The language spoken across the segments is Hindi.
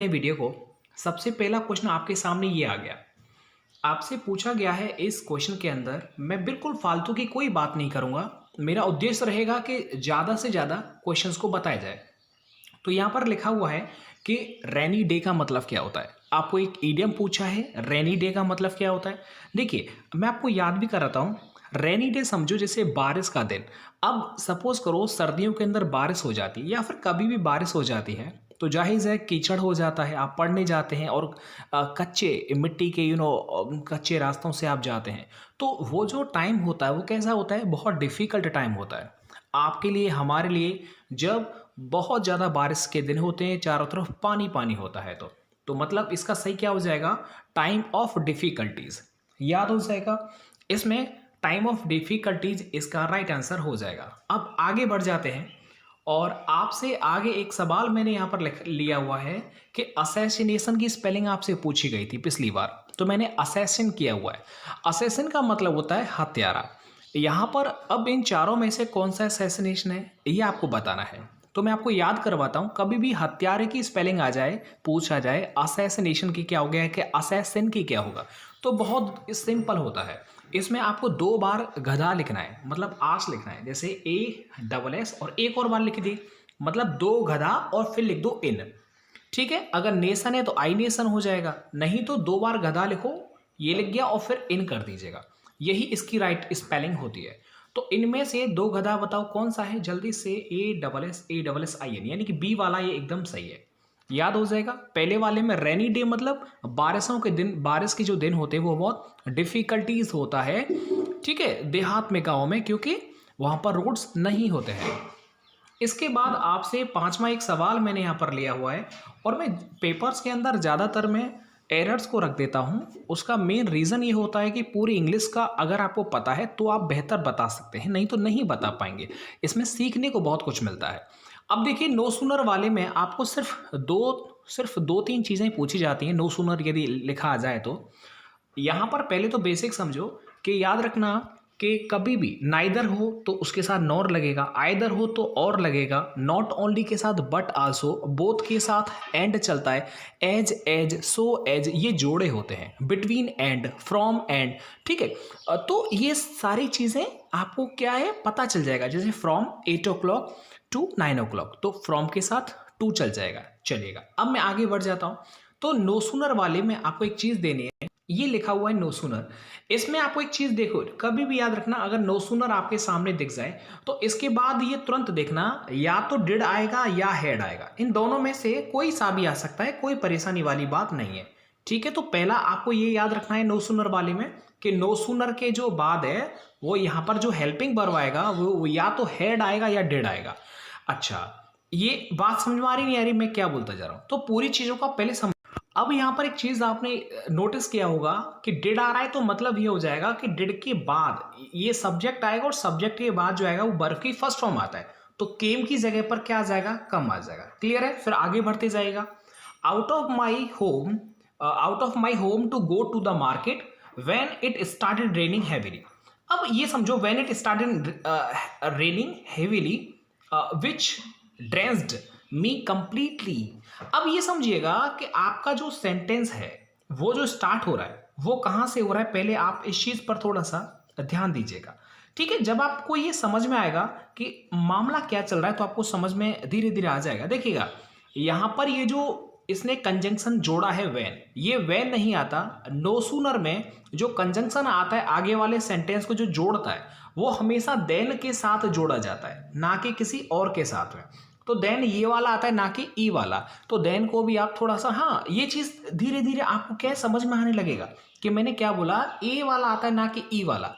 वीडियो को सबसे पहला क्वेश्चन आपके सामने ये आ गया। आपसे पूछा गया है इस क्वेश्चन के अंदर, मैं बिल्कुल फालतू की कोई बात नहीं करूंगा। मेरा उद्देश्य रहेगा कि ज़्यादा से ज़्यादा क्वेश्चंस को बताया जाए। तो यहाँ पर लिखा हुआ है कि रेनी डे का मतलब क्या होता है। आपको एक इडियम पूछा है, रेनी डे का मतलब क्या होता है। देखिए, मैं आपको याद भी कराता हूँ। रेनी डे समझो जैसे बारिश का दिन। अब सपोज करो सर्दियों के अंदर बारिश हो जाती है या फिर कभी भी बारिश हो जाती है, तो जाहिर है कीचड़ हो जाता है, आप पढ़ने जाते हैं और कच्चे मिट्टी के कच्चे रास्तों से आप जाते हैं। तो वो जो टाइम होता है वो कैसा होता है, बहुत डिफ़िकल्ट टाइम होता है आपके लिए, हमारे लिए। जब बहुत ज़्यादा बारिश के दिन होते हैं, चारों तरफ पानी पानी होता है, तो मतलब इसका सही क्या हो जाएगा, टाइम ऑफ डिफ़िकल्टीज याद हो जाएगा। इसमें टाइम ऑफ डिफ़िकल्टीज इसका राइट आंसर हो जाएगा। अब आगे बढ़ जाते हैं और आपसे आगे एक सवाल मैंने यहाँ पर लिख लिया हुआ है कि असैसिनेशन की स्पेलिंग आपसे पूछी गई थी पिछली बार, तो मैंने असैसिन किया हुआ है। असैसिन का मतलब होता है हत्यारा। यहाँ पर अब इन चारों में से कौन सा असैसिनेशन है ये आपको बताना है। तो मैं आपको याद करवाता हूँ, कभी भी हत्यारे की स्पेलिंग आ जाए, पूछा जाए असैसिनेशन की क्या हो गया है कि असैसिन की क्या होगा, तो बहुत सिंपल होता है। इसमें आपको 2 बार गधा लिखना है, मतलब आस लिखना है, जैसे ASS और एक और बार लिख दी, मतलब 2 गधा और फिर लिख दो इन। ठीक है, अगर नेशन है तो आई नेशन हो जाएगा, नहीं तो 2 बार गधा लिखो, ये लिख गया और फिर इन कर दीजिएगा, यही इसकी राइट स्पेलिंग होती है। तो इनमें से 2 गधा बताओ कौन सा है, जल्दी से। ASSIN, यानी कि बी वाला ये एकदम सही है, याद हो जाएगा। पहले वाले में रेनी डे मतलब बारिशों के दिन, बारिश के जो दिन होते हैं वो बहुत डिफिकल्टीज होता है, ठीक है, देहात में, गाँव में, क्योंकि वहाँ पर रोड्स नहीं होते हैं। इसके बाद आपसे 5वां एक सवाल मैंने यहाँ पर लिया हुआ है, और मैं पेपर्स के अंदर ज़्यादातर मैं एरर्स को रख देता हूँ। उसका मेन रीज़न ये होता है कि पूरी इंग्लिश का अगर आपको पता है तो आप बेहतर बता सकते हैं, नहीं तो नहीं बता पाएंगे। इसमें सीखने को बहुत कुछ मिलता है। अब देखिए, नो सूनर वाले में आपको सिर्फ दो तीन चीज़ें पूछी जाती हैं। नो सूनर यदि लिखा आ जाए तो यहाँ पर पहले तो बेसिक समझो कि याद रखना कि कभी भी नाइदर हो तो उसके साथ नॉर लगेगा, आइदर हो तो और लगेगा, नॉट ओनली के साथ बट आल्सो, बोथ के साथ एंड चलता है, एज सो एज ये जोड़े होते हैं, बिटवीन एंड, फ्रॉम एंड, ठीक है। तो ये सारी चीज़ें आपको क्या है पता चल जाएगा, जैसे फ्रॉम 8 o'clock टू 9 o'clock, तो फ्रॉम के साथ टू चल जाएगा, चलेगा। अब मैं आगे बढ़ जाता हूँ। तो नो सूनर वाले में आपको एक चीज़ देनी है, ये लिखा हुआ है नो सूनर। इसमें आपको एक चीज देखो, कभी भी याद रखना, अगर नो सूनर आपके सामने दिख जाए तो इसके बाद ये तुरंत देखना, या तो डिड आएगा या हैड आएगा, इन दोनों में से कोई सा भी आ सकता है, कोई परेशानी वाली बात नहीं है, ठीक है। तो पहला आपको ये याद रखना है नो सूनर वाले में कि नो सूनर के जो बाद है वो यहाँ पर जो हेल्पिंग वर्ब आएगा वो या तो हैड आएगा या डिड आएगा। अच्छा, ये बात समझ में आ रही नहीं आ रही मैं क्या बोलता जा रहा हूँ, तो पूरी चीजों का पहले समझ। अब यहाँ पर एक चीज आपने नोटिस किया होगा कि डिड आ रहा है, तो मतलब ये हो जाएगा कि डिड के बाद ये सब्जेक्ट आएगा, और सब्जेक्ट के बाद जो आएगा वो वर्ब की फर्स्ट फॉर्म आता है, तो केम की जगह पर क्या आ जाएगा, कम आ जाएगा। क्लियर है, फिर आगे बढ़ते जाएगा। Out of my home to go to the market when it started raining heavily. अब ये समझो, when it started raining heavily which drenched me completely. अब ये समझिएगा कि आपका जो सेंटेंस है वो जो स्टार्ट हो रहा है वो कहाँ से हो रहा है, पहले आप इस चीज पर थोड़ा सा ध्यान दीजिएगा, ठीक है। जब आपको ये समझ में आएगा कि मामला क्या चल रहा है तो आपको समझ में धीरे धीरे आ जाएगा। देखिएगा, यहाँ पर ये जो इसने कंजंक्शन जोड़ा है वैन, ये वैन नहीं आता। नो सूनर में जो कंजंक्शन आता है आगे वाले सेंटेंस को जो जोड़ता है वो हमेशा देन के साथ जोड़ा जाता है, ना कि किसी और के साथ में। तो देन ये वाला आता है, ना कि ई वाला। तो देन को भी आप थोड़ा सा, हाँ, ये चीज धीरे धीरे आपको क्या समझ में आने लगेगा कि मैंने क्या बोला, ए वाला आता है ना कि ई वाला।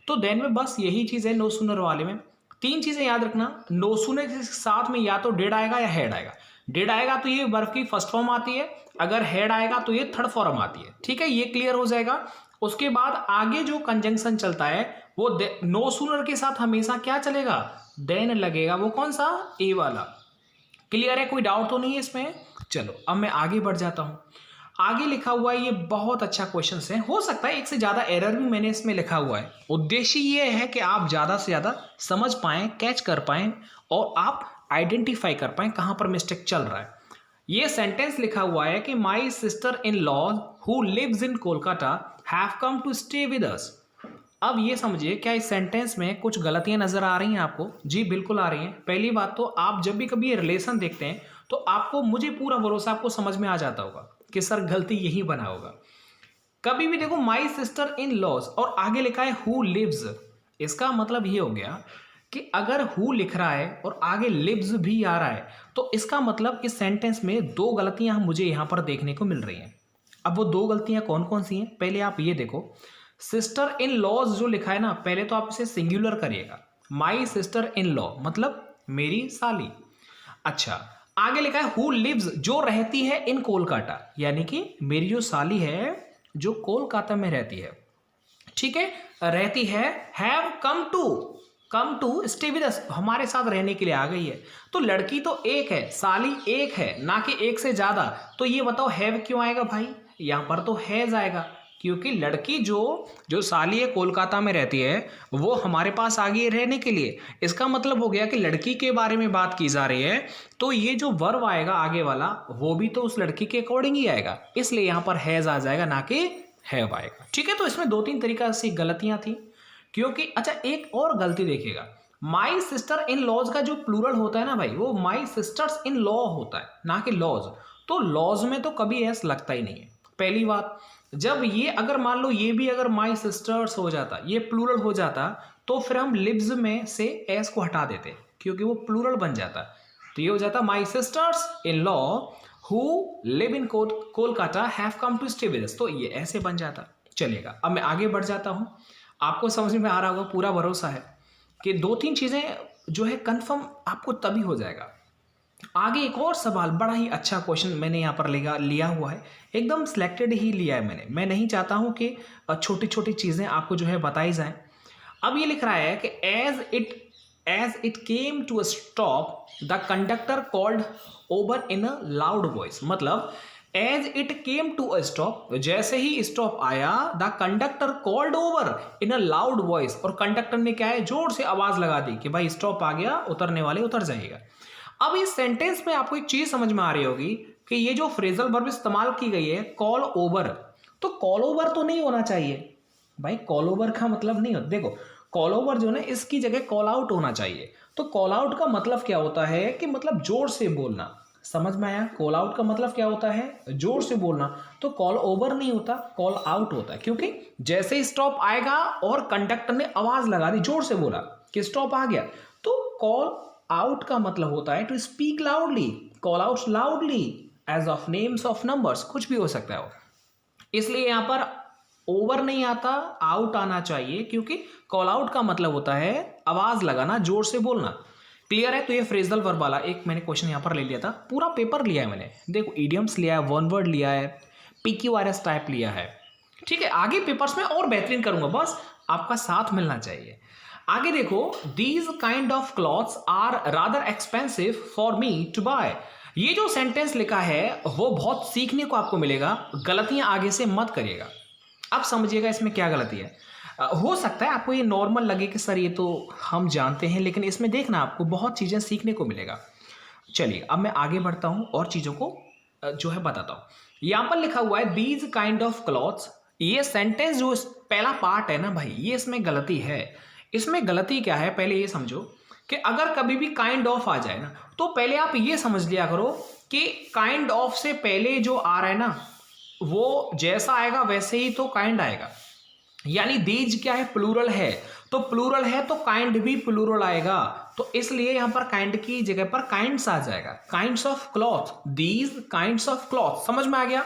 तो देन में बस यही चीज है नो सूनर वाले में। 3 चीजें याद रखना, नो सूनर के साथ में या तो डिड आएगा या हेड आएगा। डिड आएगा तो ये वर्ब की फर्स्ट फॉर्म आती है, अगर हेड आएगा तो ये थर्ड फॉर्म आती है, ठीक है, ये क्लियर हो जाएगा। उसके बाद आगे जो कंजंक्शन चलता है वो नो सूनर के साथ हमेशा क्या चलेगा, देन लगेगा, वो कौन सा, ए वाला। क्लियर है, कोई डाउट तो नहीं है इसमें। चलो अब मैं आगे बढ़ जाता हूं। आगे लिखा हुआ है, ये बहुत अच्छा क्वेश्चन है, हो सकता है एक से ज्यादा एरर भी मैंने इसमें लिखा हुआ है। उद्देश्य ये है कि आप ज्यादा से ज्यादा समझ पाएं, कैच कर पाएं, और आप आइडेंटिफाई कर पाएं कहां पर मिस्टेक चल रहा है। ये सेंटेंस लिखा हुआ है कि my sister in law who lives in Kolkata have come to stay with us. अब ये समझिए, क्या इस सेंटेंस में कुछ गलतियां नजर आ रही हैं आपको? जी बिल्कुल आ रही हैं। पहली बात तो आप जब भी कभी ये रिलेशन देखते हैं तो आपको, मुझे पूरा भरोसा, आपको समझ में आ जाता होगा कि सर गलती यही बना होगा। कभी भी देखो माई सिस्टर इन लॉज और आगे लिखा है हु लिव्स, इसका मतलब ये हो गया कि अगर हु लिख रहा है और आगे लिव्स भी आ रहा है तो इसका मतलब इस सेंटेंस में दो गलतियां मुझे यहां पर देखने को मिल रही हैं। अब वो दो गलतियां कौन कौन सी हैं, पहले आप ये देखो, सिस्टर इन लॉज जो लिखा है ना, पहले तो आप इसे सिंगुलर करिएगा, माई सिस्टर इन लॉ मतलब मेरी साली। अच्छा, आगे लिखा है हु लिव्स, जो रहती है इन कोलकाता, यानी कि मेरी जो साली है जो कोलकाता में रहती है, ठीक है, रहती है, have come to stay with us, हमारे साथ रहने के लिए आ गई है। तो लड़की तो एक है, साली एक है, ना कि एक से ज्यादा। तो ये बताओ हैव क्यों आएगा भाई? यहां पर तो हैज आएगा, क्योंकि लड़की जो साली है कोलकाता में रहती है वो हमारे पास आ गई है रहने के लिए। इसका मतलब हो गया कि लड़की के बारे में बात की जा रही है, तो ये जो वर्ब आएगा आगे वाला वो भी तो उस लड़की के अकॉर्डिंग ही आएगा, इसलिए यहां पर हैज आ जाएगा, ना कि हैव आएगा। ठीक है, तो इसमें दो तीन तरीका से गलतियां थी, क्योंकि अच्छा एक और गलती देखिएगा, माई सिस्टर इन लॉज का जो प्लूरल होता है ना भाई, वो माई सिस्टर्स इन लॉ होता है, ना कि लॉज। तो लॉज में तो कभी एस लगता ही नहीं है, पहली बात। जब ये अगर मान लो ये भी अगर माई सिस्टर्स हो जाता, ये प्लूरल हो जाता, तो फिर हम लिव्स में से एस को हटा देते, क्योंकि वो प्लूरल बन जाता। तो ये हो जाता my sisters in law who live in Kolkata have come to stay with us, तो ये ऐसे बन जाता। चलेगा, अब मैं आगे बढ़ जाता हूं, आपको समझ में आ रहा होगा, पूरा भरोसा है कि दो तीन चीजें जो है कंफर्म आपको तभी हो जाएगा। आगे एक और सवाल, बड़ा ही अच्छा क्वेश्चन मैंने यहाँ पर लिया हुआ है, एकदम सिलेक्टेड ही लिया है मैंने। मैं नहीं चाहता हूँ कि छोटी छोटी चीज़ें आपको जो है बताई जाएं। अब ये लिख रहा है कि as it came to a stop the conductor called over in a loud voice, मतलब as it came to a stop, जैसे ही स्टॉप आया, the conductor called over in a loud voice, और कंडक्टर ने क्या है, जोर से आवाज लगा दी कि भाई स्टॉप आ गया, उतरने वाले उतर जाइएगा। अब इस सेंटेंस में आपको एक चीज समझ में आ रही होगी कि ये जो फ्रेजल वर्ब इस्तेमाल की गई है कॉल ओवर, तो कॉल ओवर तो नहीं होना चाहिए भाई, कॉल ओवर का मतलब नहीं होता, देखो कॉल ओवर जो है इसकी जगह कॉल आउट होना चाहिए। तो कॉल आउट का मतलब क्या होता है कि मतलब जोर से बोलना, समझ में आया? कॉल आउट का मतलब क्या होता है, जोर से बोलना। तो कॉल ओवर नहीं होता, कॉल आउट होता है, क्योंकि जैसे ही स्टॉप आएगा और कंडक्टर ने आवाज लगा दी, जोर से बोला कि स्टॉप आ गया, तो कॉल आउट का मतलब होता है to speak loudly, call out loudly as of names of numbers, कुछ भी हो सकता है वो। इसलिए यहां पर ओवर नहीं आता, आउट आना चाहिए, क्योंकि कॉल आउट का मतलब होता है आवाज लगाना, जोर से बोलना। क्लियर है? तो ये फ्रेजल वर्ब वाला एक मैंने क्वेश्चन यहां पर ले लिया था, पूरा पेपर लिया है मैंने, देखो इडियम्स लिया है, वन वर्ड लिया है, PQRS टाइप लिया है। ठीक है, आगे पेपर्स में और बेहतरीन करूंगा, बस आपका साथ मिलना चाहिए। आगे देखो, these kind of clothes are rather expensive for me to buy. ये जो सेंटेंस लिखा है वो बहुत सीखने को आपको मिलेगा, गलतियां आगे से मत करिएगा। अब समझिएगा इसमें क्या गलती है। हो सकता है आपको ये नॉर्मल लगे कि सर ये तो हम जानते हैं, लेकिन इसमें देखना आपको बहुत चीजें सीखने को मिलेगा। चलिए अब मैं आगे बढ़ता हूं और चीजों को जो है बताता हूं। यहां पर लिखा हुआ है दीज काइंड ऑफ क्लॉथ्स, ये सेंटेंस जो पहला पार्ट है ना भाई, ये इसमें गलती है। इसमें गलती क्या है, पहले ये समझो कि अगर कभी भी काइंड ऑफ आ जाए ना, तो पहले आप ये समझ लिया करो कि काइंड ऑफ से पहले जो आ रहा है ना, वो जैसा आएगा वैसे ही तो काइंड आएगा। यानी दीज क्या है, प्लूरल है, तो प्लूरल है तो काइंड भी प्लूरल आएगा। तो इसलिए यहां पर काइंड की जगह पर काइंड्स आ जाएगा, kinds of cloth, these kinds of cloth. समझ में आ गया?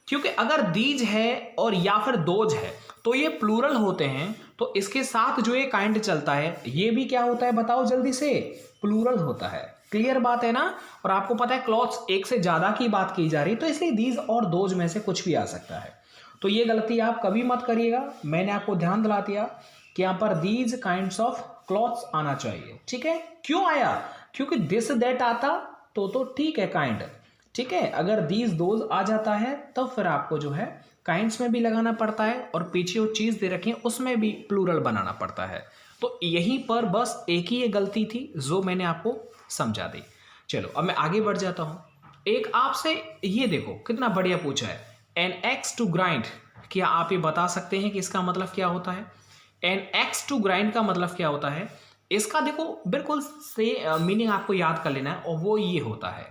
क्योंकि अगर दीज है और या फिर दोज है तो ये प्लूरल होते हैं, तो इसके साथ जो ये काइंड चलता है ये भी क्या होता है बताओ जल्दी से, प्लूरल होता है। क्लियर बात है ना? और आपको पता है क्लॉथ्स एक से ज्यादा की बात की जा रही है, तो इसलिए दीज और दोज में से कुछ भी आ सकता है। तो ये गलती आप कभी मत करिएगा, मैंने आपको ध्यान दिला दिया कि यहां पर दीज काइंड्स ऑफ क्लॉथ्स आना चाहिए। ठीक है, क्यों आया? क्योंकि दिस दैट आता तो ठीक है काइंड, ठीक है। अगर दीज दोज आ जाता है तब फिर आपको जो है काइंड्स में भी लगाना पड़ता है, और पीछे वो चीज दे रखी है उसमें भी प्लूरल बनाना पड़ता है। तो यहीं पर बस एक ही ये गलती थी जो मैंने आपको समझा दी। चलो अब मैं आगे बढ़ जाता हूं। एक आपसे ये देखो कितना बढ़िया पूछा है, एन एक्स टू ग्राइंड। क्या आप ये बता सकते हैं कि इसका मतलब क्या होता है? एन एक्स टू ग्राइंड का मतलब क्या होता है? इसका देखो बिल्कुल से मीनिंग आपको याद कर लेना है, और वो ये होता है,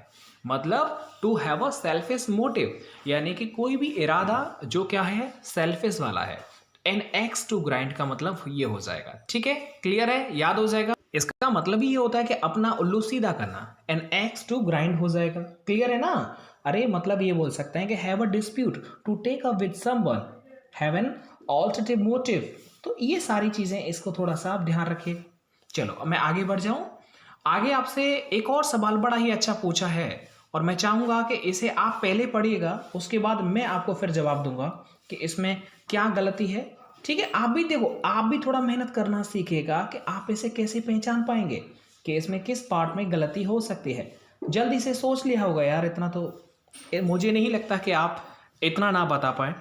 मतलब to have a selfish motive, यानी कि कोई भी इरादा जो क्या है, सेल्फिश वाला है। एन एक्स टू ग्राइंड का मतलब ये हो जाएगा। ठीक है, क्लियर है, याद हो जाएगा। इसका मतलब ये होता है कि अपना उल्लू सीधा करना। एन एक्स टू ग्राइंड हो जाएगा, क्लियर है ना। अरे मतलब ये बोल सकते हैं कि have a dispute, to take up with someone, have an alternative motive. तो ये सारी चीजें, इसको थोड़ा सा आप ध्यान रखिए। चलो अब मैं आगे बढ़ जाऊं। आगे आपसे एक और सवाल बड़ा ही अच्छा पूछा है, और मैं चाहूंगा कि इसे आप पहले पढ़िएगा, उसके बाद मैं आपको फिर जवाब दूंगा कि इसमें क्या गलती है। ठीक है, आप भी देखो, आप भी थोड़ा मेहनत करना सीखिएगा कि आप इसे कैसे पहचान पाएंगे कि इसमें किस पार्ट में गलती हो सकती है। जल्दी से सोच लिया होगा यार, इतना तो मुझे नहीं लगता कि आप इतना ना बता पाए।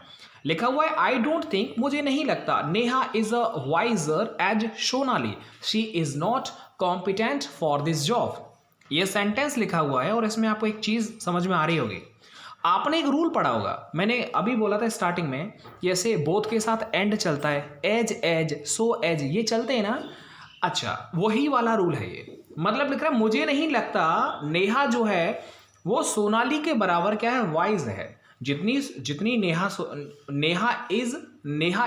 लिखा हुआ है आई डोंट थिंक, मुझे नहीं लगता, Neha is a wiser as Sonali, she is not competent for this job. ये सेंटेंस लिखा हुआ है, और इसमें आपको एक चीज समझ में आ रही होगी। आपने एक रूल पढ़ा होगा, मैंने अभी बोला था स्टार्टिंग में, जैसे बोथ के साथ एंड चलता है, एज एज सो एज, ये चलते हैं ना। अच्छा, वही वाला रूल है ये। मतलब लिख रहा है मुझे नहीं लगता नेहा जो है वो सोनाली के बराबर क्या है, वाइज है। जितनी जितनी नेहा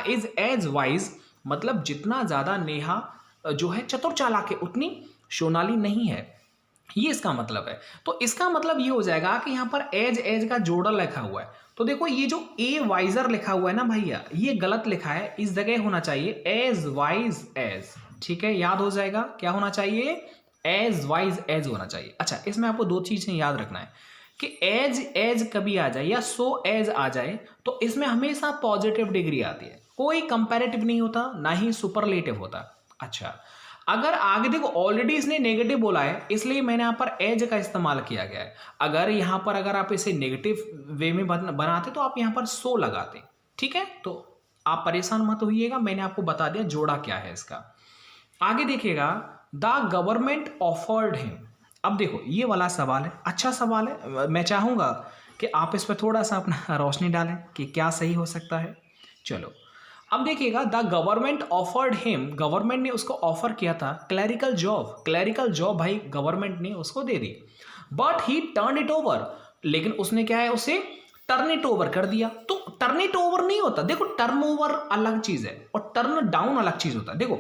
इज एज वाइज, मतलब जितना ज्यादा नेहा जो है चतुर चालाक है, उतनी सोनाली नहीं है, ये इसका मतलब है। तो इसका मतलब ये हो जाएगा कि यहाँ पर एज एज का जोड़ा लिखा हुआ है, तो देखो ये जो ए वाइजर लिखा हुआ है ना भैया, ये गलत लिखा है, इस जगह होना चाहिए एज वाइज एज। ठीक है, याद हो जाएगा, क्या होना चाहिए, एज वाइज एज होना चाहिए। अच्छा, इसमें आपको दो चीजें याद रखना है कि एज एज कभी आ जाए या सो एज आ जाए, तो इसमें हमेशा पॉजिटिव डिग्री आती है, कोई कंपैरेटिव नहीं होता, ना ही सुपरलेटिव होता। अच्छा, अगर आगे देखो ऑलरेडी इसने नेगेटिव बोला है, इसलिए मैंने यहां पर एज का इस्तेमाल किया गया है। अगर यहां पर अगर आप इसे नेगेटिव वे में बनाते तो आप यहां पर सो लगाते। ठीक है, तो आप परेशान मत होइएगा, मैंने आपको बता दिया जोड़ा क्या है इसका। आगे देखिएगा, द गवर्नमेंट ऑफर्ड हिम। अब देखो ये वाला सवाल है, अच्छा सवाल है, मैं चाहूंगा कि आप इस पर थोड़ा सा अपना रोशनी डालें कि क्या सही हो सकता है। चलो अब देखिएगा, the government offered him, government ने उसको ऑफर किया था क्लैरिकल जॉब। क्लैरिकल जॉब भाई गवर्नमेंट ने उसको दे दी, but he turn it over, लेकिन उसने क्या है, उसे टर्न इट ओवर कर दिया। तो टर्न इट ओवर नहीं होता, देखो टर्न ओवर अलग चीज है और टर्न डाउन अलग चीज होता है। देखो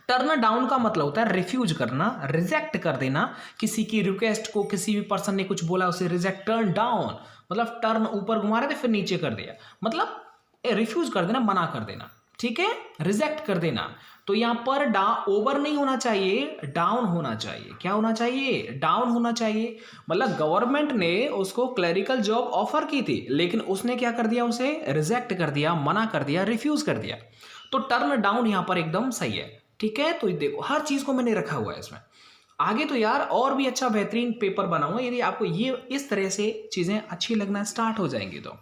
टर्न डाउन का मतलब होता है रिफ्यूज करना, रिजेक्ट कर देना किसी की रिक्वेस्ट को, किसी भी पर्सन ने कुछ बोला उसे रिजेक्ट, टर्न डाउन मतलब टर्न ऊपर घुमा रहे थे फिर नीचे कर दिया, मतलब रिफ्यूज कर देना, मना कर देना। ठीक है, रिजेक्ट कर देना। तो यहां पर ओवर नहीं होना चाहिए, डाउन होना चाहिए। क्या होना चाहिए, डाउन होना चाहिए। मतलब गवर्नमेंट ने उसको क्लरिकल जॉब ऑफर की थी, लेकिन उसने क्या कर दिया, उसे रिजेक्ट कर दिया, मना कर दिया, रिफ्यूज कर दिया। तो टर्न डाउन यहां पर एकदम सही है। ठीक है, तो देखो हर चीज को मैंने रखा हुआ है इसमें। आगे तो यार और भी अच्छा बेहतरीन पेपर बनाऊंगा यदि आपको ये इस तरह से चीजें अच्छी लगना स्टार्ट हो जाएंगी। तो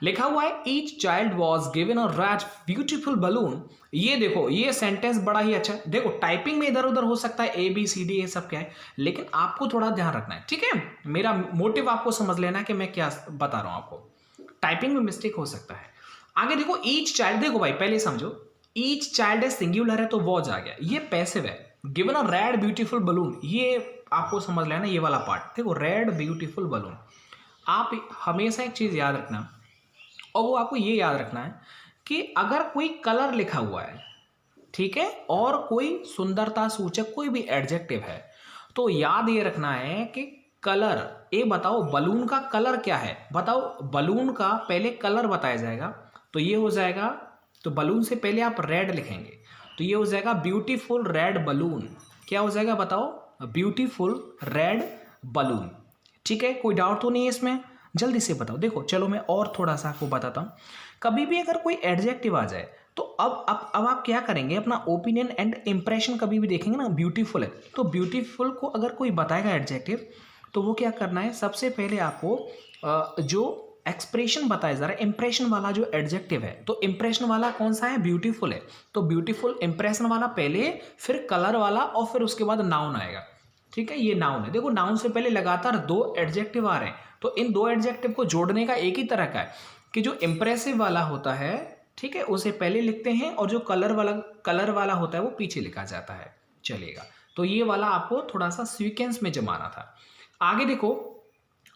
लिखा हुआ है each child was given a red beautiful balloon. ये देखो ये सेंटेंस बड़ा ही अच्छा है। देखो टाइपिंग में इधर उधर हो सकता है, ए बी सी डी ये सब क्या है, लेकिन आपको थोड़ा ध्यान रखना है। ठीक है, मेरा मोटिव आपको समझ लेना है कि मैं क्या बता रहा हूं आपको। टाइपिंग में मिस्टेक हो सकता है। आगे देखो ईच चाइल्ड, देखो भाई पहले समझो, ईच चाइल्ड सिंगुलर है तो वॉज आ गया, ये पैसिव है। Given a red beautiful balloon, ये आपको समझ लेना ये वाला पार्ट। देखो रेड ब्यूटीफुल बलून, आप हमेशा एक चीज याद रखना, और वो आपको ये याद रखना है कि अगर कोई कलर लिखा हुआ है, ठीक है, और कोई सुंदरता सूचक कोई भी एडजेक्टिव है, तो याद ये रखना है कि कलर, ये बताओ बलून का कलर क्या है, बताओ बलून का पहले कलर बताया जाएगा, तो ये हो जाएगा, तो बलून से पहले आप रेड लिखेंगे, तो ये हो जाएगा ब्यूटीफुल रेड बलून। क्या हो जाएगा बताओ, ब्यूटीफुल रेड बलून। ठीक है, कोई डाउट तो नहीं है इसमें, जल्दी से बताओ। देखो चलो मैं और थोड़ा सा आपको बताता हूँ। कभी भी अगर कोई एडजेक्टिव आ जाए तो अब आप क्या करेंगे, अपना ओपिनियन एंड इंप्रेशन कभी भी देखेंगे ना, ब्यूटीफुल है तो ब्यूटीफुल को अगर कोई बताएगा एडजेक्टिव, तो वो क्या करना है, सबसे पहले आपको जो एक्सप्रेशन बताया जा रहा है, इंप्रेशन वाला जो एडजेक्टिव है, तो इंप्रेशन वाला कौन सा है, ब्यूटीफुल है, तो ब्यूटीफुल इंप्रेशन वाला पहले, फिर कलर वाला, और फिर उसके बाद नाउन आएगा। ठीक है, ये नाउन है। देखो नाउन से पहले लगातार दो एडजेक्टिव आ रहे हैं, तो इन दो एडजेक्टिव को जोड़ने का एक ही तरीका है कि जो इंप्रेसिव वाला होता है, ठीक है, उसे पहले लिखते हैं और जो कलर वाला होता है वो पीछे लिखा जाता है। चलेगा, तो ये वाला आपको थोड़ा सा सीक्वेंस में जमाना था। आगे देखो,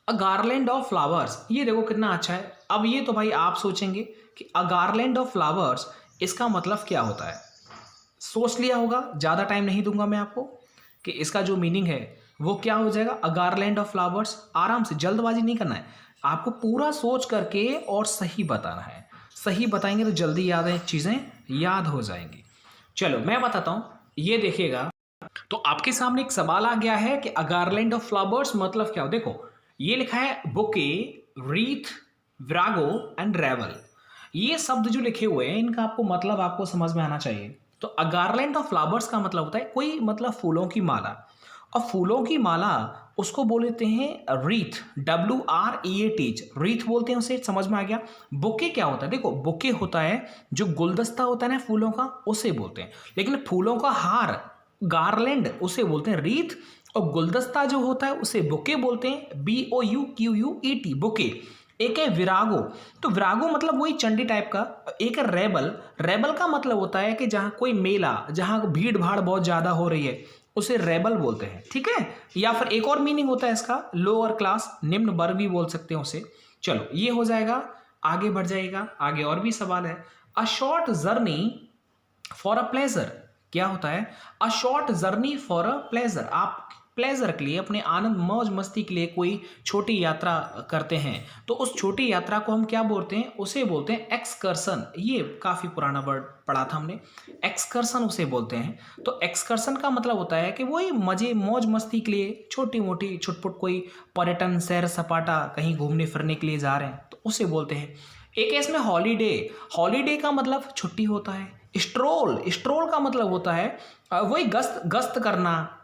अ गार्लैंड ऑफ फ्लावर्स, ये देखो कितना अच्छा है। अब ये तो भाई आप सोचेंगे कि अ गार्लैंड ऑफ फ्लावर्स इसका मतलब क्या होता है। सोच लिया होगा, ज़्यादा टाइम नहीं दूंगा मैं आपको कि इसका जो मीनिंग है वो क्या हो जाएगा। अ गार्लैंड ऑफ फ्लावर्स, आराम से, जल्दबाजी नहीं करना है आपको, पूरा सोच करके और सही बताना है। सही बताएंगे तो जल्दी चीज़ें याद हो जाएंगी। चलो मैं बताता हूँ, ये देखिएगा। तो आपके सामने एक सवाल आ गया है कि अ गार्लैंड ऑफ फ्लावर्स मतलब क्या हो। देखो ये लिखा है बुके, रीथ, विरागो एंड रेवल। ये शब्द जो लिखे हुए हैं इनका आपको मतलब आपको समझ में आना चाहिए। तो अ गार्लैंड ऑफ फ्लावर्स का मतलब होता है कोई मतलब फूलों की माला, और फूलों की माला उसको बोलते हैं रीथ, WREAT, रीथ बोलते हैं उसे, समझ में आ गया। बुके क्या होता है, देखो बुके होता है जो गुलदस्ता होता है ना फूलों का, उसे बोलते हैं। लेकिन फूलों का हार, गार्लैंड, उसे बोलते हैं रीथ, और गुलदस्ता जो होता है उसे बुके बोलते हैं, BOUQUET, बुके। एक है विरागो, तो विरागो मतलब वही चंडी टाइप का। एक है रेबल, रेबल का मतलब होता है कि जहाँ कोई मेला, जहाँ भीड़ भाड़ बहुत ज़्यादा हो रही है, उसे रेबल बोलते हैं, ठीक है। या फिर एक और मीनिंग होता है इसका, लोअर क्लास, निम्न वर्ग भी बोल सकते हैं उसे। चलो ये हो जाएगा, आगे बढ़ जाएगा। आगे और भी सवाल है। A short journey for a pleasure, क्या होता है। A short journey for a pleasure, आप प्लेजर के लिए, अपने आनंद मौज मस्ती के लिए कोई छोटी यात्रा करते हैं, तो उस छोटी यात्रा को हम क्या बोलते हैं, उसे बोलते हैं एक्सकर्सन। ये काफ़ी पुराना वर्ड पढ़ा था हमने, एक्सकर्सन उसे बोलते हैं। तो एक्सकर्सन का मतलब होता है कि वही मज़े मौज मस्ती के लिए छोटी मोटी छुटपुट कोई पर्यटन, सैर सपाटा, कहीं घूमने फिरने के लिए जा रहे हैं, तो उसे बोलते हैं। एक है इसमें हॉलीडे, हॉलीडे का मतलब छुट्टी होता है। स्ट्रोल, स्ट्रोल का मतलब होता है वही गश्त, गश्त करना,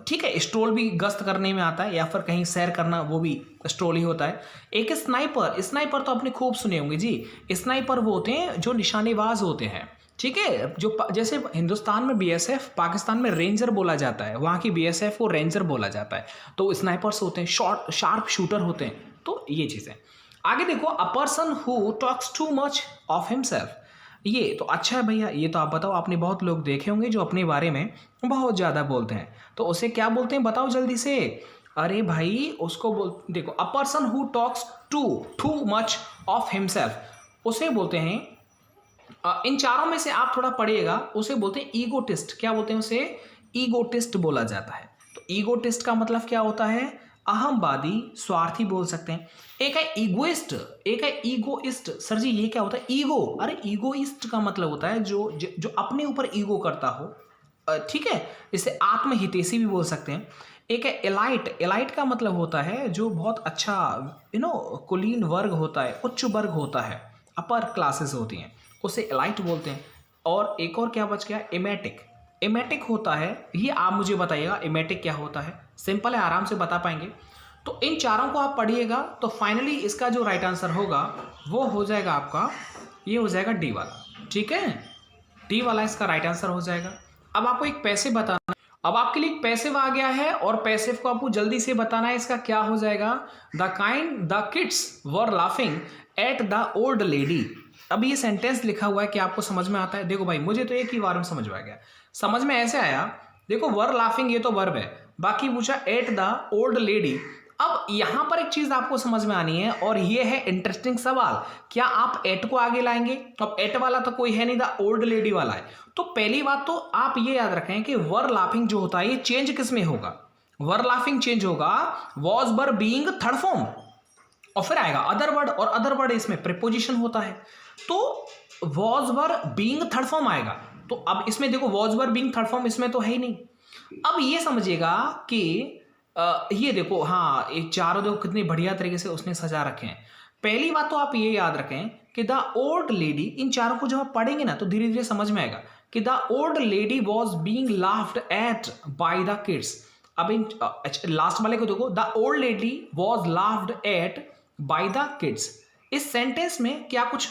ठीक है। स्ट्रोल भी गश्त करने में आता है, या फिर कहीं सैर करना, वो भी स्ट्रोल ही होता है। एक स्नाइपर, स्नाइपर तो आपने खूब सुने होंगे जी। स्नाइपर वो होते हैं जो निशानेबाज होते हैं, ठीक है। जो जैसे हिंदुस्तान में BSF, पाकिस्तान में रेंजर बोला जाता है, वहाँ की BSF को रेंजर बोला जाता है। तो स्नाइपर्स होते हैं, शॉर्ट शार्प शूटर होते हैं। तो ये चीज़ें। आगे देखो, a person who talks too much of himself, ये तो अच्छा है भैया। ये तो आप बताओ, आपने बहुत लोग देखे होंगे जो अपने बारे में बहुत ज़्यादा बोलते हैं, तो उसे क्या बोलते हैं बताओ जल्दी से। अरे भाई उसको बोल, देखो a person who talks too much of himself, उसे बोलते हैं, इन चारों में से आप थोड़ा पढ़िएगा, उसे बोलते हैं ईगोटिस्ट। क्या बोलते हैं उसे, ईगोटिस्ट बोला जाता है। तो ईगोटिस्ट का मतलब क्या होता है, अहमवादी, स्वार्थी बोल सकते हैं। एक है ईगोइस्ट, एक है ईगोइस्ट। सर जी ये क्या होता है, ईगो, अरे ईगोइस्ट का मतलब होता है जो अपने ऊपर ईगो करता हो, ठीक है। इसे आत्महितैषी भी बोल सकते हैं। एक है एलाइट, एलाइट का मतलब होता है जो बहुत अच्छा, कुलीन वर्ग होता है, उच्च वर्ग होता है, अपर क्लासेस होती हैं, उसे एलाइट बोलते हैं। और एक और क्या बच गया, एमेटिक। एमेटिक होता है, ये आप मुझे बताइएगा एमेटिक क्या होता है। सिंपल है, आराम से बता पाएंगे। तो इन चारों को आप पढ़िएगा, तो फाइनली इसका जो राइट आंसर होगा वो हो जाएगा आपका, ये हो जाएगा डी वाला, ठीक है। डी वाला इसका राइट आंसर हो जाएगा। अब आपको एक पैसिव बताना, अब आपके लिए एक पैसिव आ गया है, और पैसिव को आपको जल्दी से बताना है, इसका क्या हो जाएगा। The kids were laughing at the old lady. अब ये सेंटेंस लिखा हुआ है कि आपको समझ में आता है। देखो भाई मुझे तो एक ही बार में समझ में आ गया, समझ में ऐसे आया। देखो वर लाफिंग ये तो वर्ब है, बाकी पूछा एट द ओल्ड लेडी। अब यहां पर एक चीज आपको समझ में आनी है, और ये है इंटरेस्टिंग सवाल, क्या आप एट को आगे लाएंगे। अब एट वाला तो कोई है नहीं, द ओल्ड लेडी वाला है। तो पहली बात तो आप ये याद रखें कि वर लाफिंग जो होता है ये चेंज किस में होगा, वर लाफिंग चेंज होगा was were being third form, और फिर आएगा अदर वर्ड, और अदर वर्ड इसमें प्रीपोजिशन होता है। तो was were being third form आएगा। तो अब इसमें देखो was were being third form इसमें तो है ही नहीं। अब ये समझिएगा कि ये देखो, हाँ ये चारों देखो कितनी बढ़िया तरीके से उसने सजा रखे हैं। पहली बात तो आप ये याद रखें कि द ओल्ड लेडी, इन चारों को जब आप पढ़ेंगे ना तो धीरे धीरे समझ में आएगा कि the old lady was being laughed eight by the kids. अब इन लास्ट वाले को देखो, the old lady was laughed eight by the kids. इस सेंटेंस में क्या कुछ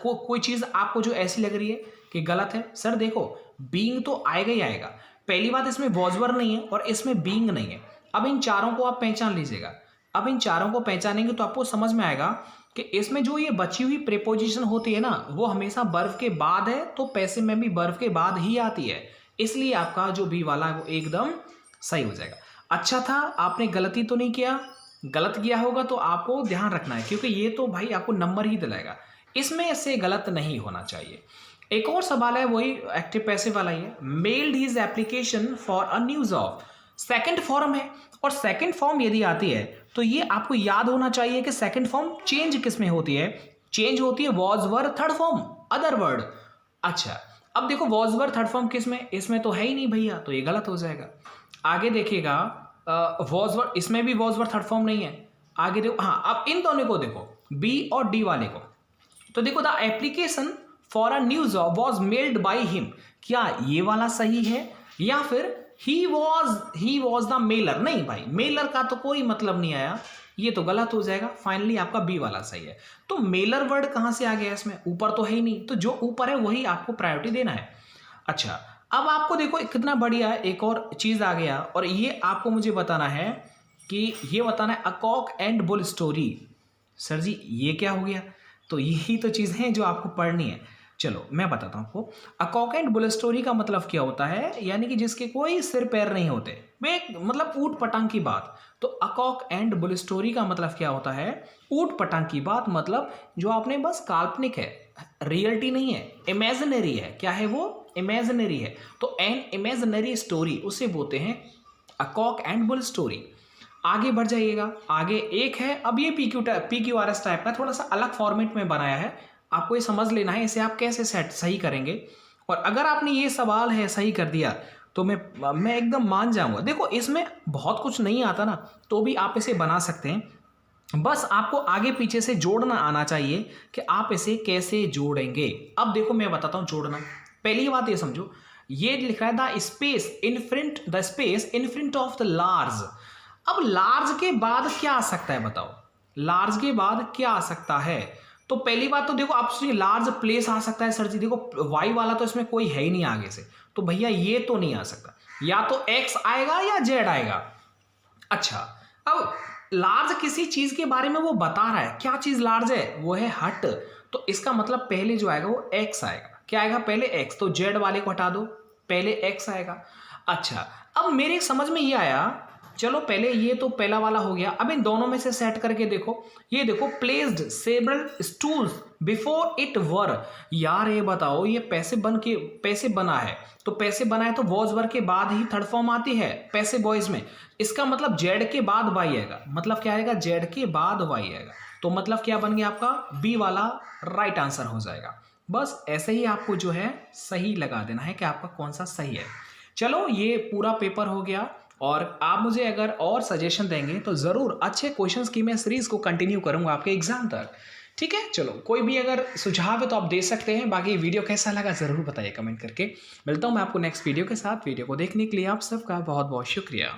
कोई चीज आपको जो ऐसी लग रही है कि गलत है। सर देखो बीइंग तो आएगा ही आएगा, पहली बात, इसमें वॉज वर नहीं है और इसमें बीइंग नहीं है। अब इन चारों को आप पहचान लीजिएगा। अब इन चारों को पहचानेंगे तो आपको समझ में आएगा कि इसमें जो ये बची हुई प्रीपोजिशन होती है ना, वो हमेशा वर्ब के बाद है, तो पैसिव में भी वर्ब के बाद ही आती है। इसलिए आपका जो बी वाला है वो एकदम सही हो जाएगा। अच्छा था, आपने गलती तो नहीं किया। गलत किया होगा तो आपको ध्यान रखना है, क्योंकि ये तो भाई आपको नंबर ही दिलाएगा। इसमें से गलत नहीं होना चाहिए। एक और सवाल है, वही एक्टिव पैसिव वाला ही है। Meld his application for a new job, second form है, और सेकंड फॉर्म यदि आती है तो ये आपको याद होना चाहिए कि सेकंड फॉर्म चेंज किस में होती है। चेंज होती है was were third form, other word. अच्छा, अब देखो वॉज वर थर्ड फॉर्म किस में, इसमें तो है ही नहीं भैया, तो ये गलत हो जाएगा। आगे देखिएगा, वॉज वर, इसमें भी वॉज वर थर्ड फॉर्म नहीं है। आगे देखो, हाँ, अब इन दोनों को देखो, बी और डी वाले को, तो देखो the application for a new job was meld by him, क्या ये वाला सही है, या फिर ही वॉज द मेलर? नहीं भाई, मेलर का तो कोई मतलब नहीं आया, ये तो गलत हो जाएगा। फाइनली आपका बी वाला सही है। तो मेलर वर्ड कहां से आ गया इसमें, ऊपर तो है ही नहीं, तो जो ऊपर है वही आपको प्रायोरिटी देना है। अच्छा, अब आपको देखो कितना बढ़िया है, एक और चीज आ गया, और ये आपको मुझे बताना है कि ये बताना है, a cock and bull story. Sir ji ये क्या हो गया? तो यही तो चीज़ है जो आपको पढ़नी है। चलो मैं बताता हूँ आपको। अ कॉक एंड बुल स्टोरी का मतलब क्या होता है, यानी कि जिसके कोई सिर पैर नहीं होते, वे मतलब ऊट पटांग की बात। तो अ कॉक एंड बुल स्टोरी का मतलब क्या होता है, ऊट पटांग की बात, मतलब जो आपने बस काल्पनिक है, रियलिटी नहीं है, इमेजिनरी है। क्या है वो? इमेजिनरी है। तो एन इमेजिनरी स्टोरी उसे बोलते हैं अ कॉक एंड बुल स्टोरी। आगे बढ़ जाइएगा, आगे एक है, अब ये PQRS टाइप का थोड़ा सा अलग फॉर्मेट में बनाया है, आपको ये समझ लेना है इसे आप कैसे सेट सही करेंगे। और अगर आपने ये सवाल है सही कर दिया तो मैं एकदम मान जाऊंगा। देखो इसमें बहुत कुछ नहीं आता ना, तो भी आप इसे बना सकते हैं, बस आपको आगे पीछे से जोड़ना आना चाहिए कि आप इसे कैसे जोड़ेंगे। अब देखो मैं बताता हूँ जोड़ना। पहली बात ये समझो, ये लिखा है the space in front of the large. अब लार्ज के बाद क्या आ सकता है बताओ, लार्ज के बाद क्या आ सकता है? तो पहली बात तो देखो आप लार्ज प्लेस आ सकता है। सर जी देखो वाई वाला तो इसमें कोई है ही नहीं आगे से, तो भैया ये तो नहीं आ सकता, या तो एक्स आएगा या जेड आएगा। अच्छा, अब लार्ज किसी चीज के बारे में वो बता रहा है, क्या चीज लार्ज है, वो है हट, तो इसका मतलब पहले जो आएगा वो एक्स आएगा। क्या आएगा पहले? एक्स। तो जेड वाले को हटा दो, पहले एक्स आएगा। अच्छा, अब मेरे समझ में ये आया, चलो पहले ये तो पहला वाला हो गया। अब इन दोनों में से सेट करके देखो, ये देखो placed several stools before it were. यार ये बताओ, ये पैसे बना है, तो पैसे बना है तो वॉज वर के बाद ही थर्ड फॉर्म आती है पैसे बॉयज में। इसका मतलब जेड के बाद वाई आएगा, मतलब क्या आएगा, जेड के बाद वाई आएगा। तो मतलब क्या बन गया आपका बी वाला राइट आंसर हो जाएगा। बस ऐसे ही आपको जो है सही लगा देना है कि आपका कौन सा सही है। चलो ये पूरा पेपर हो गया, और आप मुझे अगर और सजेशन देंगे तो ज़रूर अच्छे क्वेश्चंस की मैं सीरीज़ को कंटिन्यू करूंगा आपके एग्जाम तक। ठीक है, चलो कोई भी अगर सुझाव है तो आप दे सकते हैं। बाकी वीडियो कैसा लगा ज़रूर बताइए कमेंट करके। मिलता हूं मैं आपको नेक्स्ट वीडियो के साथ। वीडियो को देखने के लिए आप सबका बहुत बहुत शुक्रिया।